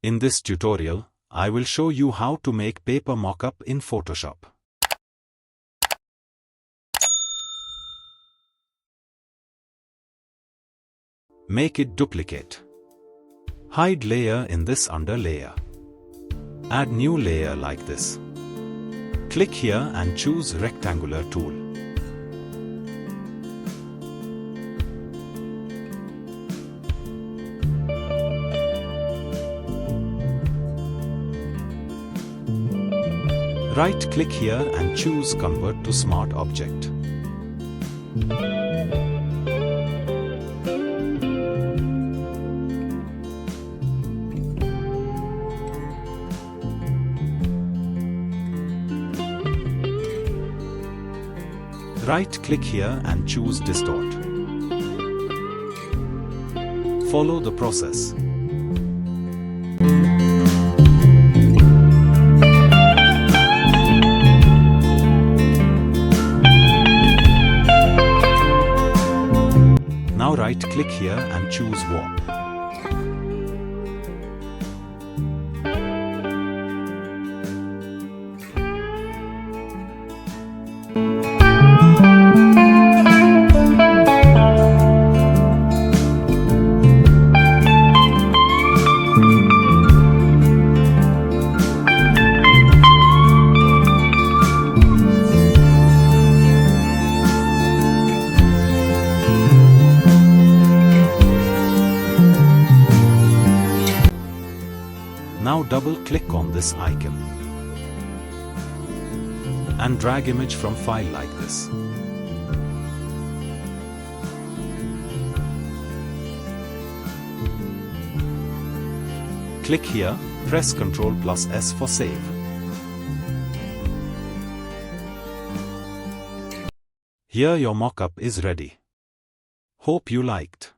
In this tutorial, I will show you how to make paper mockup in Photoshop. Make it duplicate. Hide layer in this under layer. Add new layer like this. Click here and choose rectangular tool. Right-click here and choose Convert to Smart Object. Right-click here and choose Distort. Follow the process. Now right-click here and choose Warp. Now double-click on this icon and drag image from file like this. Click here, press Ctrl+S for save. Here your mockup is ready. Hope you liked.